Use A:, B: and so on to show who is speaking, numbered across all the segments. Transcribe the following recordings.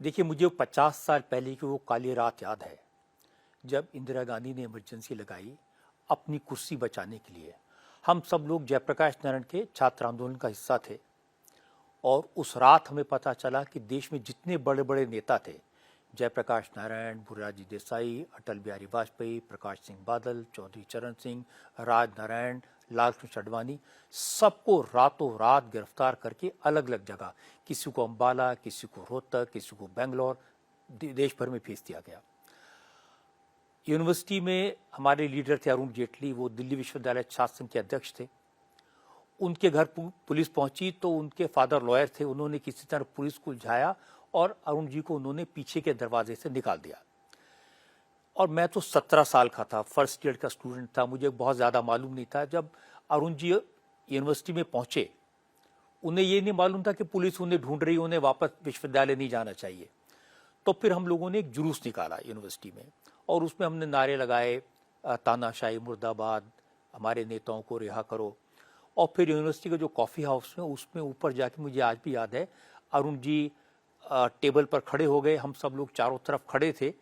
A: देखिए, मुझे 50 साल पहले की वो काली रात याद है, जब इंदिरा गांधी ने इमरजेंसी लगाई अपनी कुर्सी बचाने के लिए। हम सब लोग जयप्रकाश नारायण के छात्र आंदोलन का हिस्सा थे और उस रात हमें पता चला कि देश में जितने बड़े बड़े नेता थे, जयप्रकाश नारायण, मोरारजी देसाई, अटल बिहारी वाजपेयी, प्रकाश सिंह बादल, चौधरी चरण सिंह, राज नारायण, लालकृष्ण अडवाणी, सबको रातों रात गिरफ्तार करके अलग अलग जगह, किसी को अंबाला, किसी को रोहतक, किसी को बेंगलोर, देश भर में भेज दिया गया। यूनिवर्सिटी में हमारे लीडर थे अरुण जेटली, वो दिल्ली विश्वविद्यालय छात्र संघ के अध्यक्ष थे। उनके घर पुलिस पहुंची तो उनके फादर लॉयर थे, उन्होंने किसी तरह पुलिस को उलझाया और अरुण जी को उन्होंने पीछे के दरवाजे से निकाल दिया। और मैं तो 17 साल का था, फर्स्ट ईयर का स्टूडेंट था, मुझे बहुत ज़्यादा मालूम नहीं था। जब अरुण जी यूनिवर्सिटी में पहुंचे, उन्हें ये नहीं मालूम था कि पुलिस उन्हें ढूंढ रही, उन्हें वापस विश्वविद्यालय नहीं जाना चाहिए। तो फिर हम लोगों ने एक जुलूस निकाला यूनिवर्सिटी में और उसमें हमने नारे लगाए, तानाशाही मुर्दाबाद, हमारे नेताओं को रिहा करो। और फिर यूनिवर्सिटी का जो कॉफ़ी हाउस है उसमें ऊपर जाके, मुझे आज भी याद है, अरुण जी टेबल पर खड़े हो गए, हम सब लोग चारों तरफ खड़े थे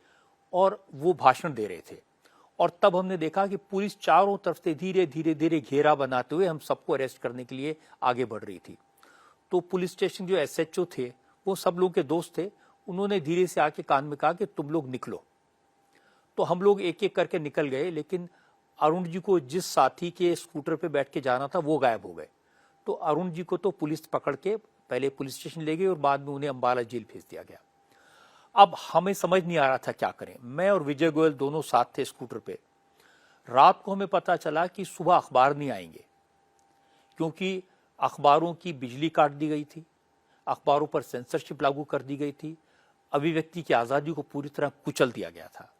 A: और वो भाषण दे रहे थे। और तब हमने देखा कि पुलिस चारों तरफ से धीरे धीरे धीरे घेरा बनाते हुए हम सबको अरेस्ट करने के लिए आगे बढ़ रही थी। तो पुलिस स्टेशन जो एसएचओ थे, वो सब लोग के दोस्त थे, उन्होंने धीरे से आके कान में कहा कि तुम लोग निकलो। तो हम लोग एक एक करके निकल गए, लेकिन अरुण जी को जिस साथी के स्कूटर पे बैठ के जाना था वो गायब हो गए। तो अरुण जी को तो पुलिस पकड़ के पहले पुलिस स्टेशन ले गई और बाद में उन्हें अंबाला जेल भेज दिया गया। अब हमें समझ नहीं आ रहा था क्या करें। मैं और विजय गोयल दोनों साथ थे स्कूटर पे। रात को हमें पता चला कि सुबह अखबार नहीं आएंगे, क्योंकि अखबारों की बिजली काट दी गई थी, अखबारों पर सेंसरशिप लागू कर दी गई थी, अभिव्यक्ति की आज़ादी को पूरी तरह कुचल दिया गया था।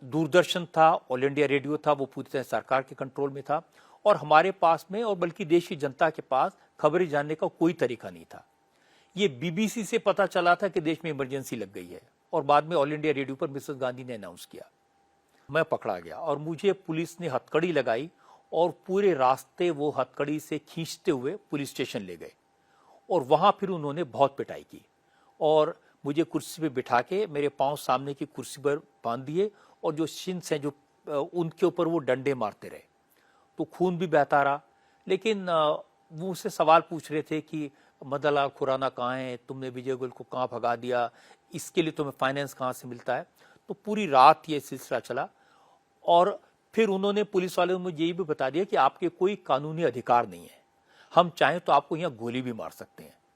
A: दूरदर्शन था, ऑल इंडिया रेडियो था, वो पूरी तरह सरकार के कंट्रोल में था और हमारे पास में और बल्कि देश की जनता के पास खबरें जानने का कोई तरीका नहीं था। ये बीबीसी से पता चला था कि देश में इमरजेंसी लग गई है और बाद में ऑल इंडिया रेडियो पर मिसेस गांधी ने अनाउंस किया। मैं पकड़ा गया और मुझे पुलिस ने हथकड़ी लगाई और पूरे रास्ते वो हथकड़ी से खींचते हुए पुलिस स्टेशन ले गए और वहां फिर उन्होंने बहुत पिटाई की और मुझे कुर्सी पे बिठा के मेरे पांव सामने की कुर्सी पर बांध दिए और जो शिन्स हैं जो उनके ऊपर वो डंडे मारते रहे। तो खून भी बहता रहा, लेकिन वो मुझसे सवाल पूछ रहे थे कि मदन लाल खुराना कहाँ है, तुमने विजय गोयल को कहाँ भगा दिया, इसके लिए तुम्हें फाइनेंस कहाँ से मिलता है। तो पूरी रात ये सिलसिला चला और फिर उन्होंने, पुलिस वाले ने मुझे ये भी बता दिया कि आपके कोई कानूनी अधिकार नहीं है, हम चाहें तो आपको यहाँ गोली भी मार सकते हैं।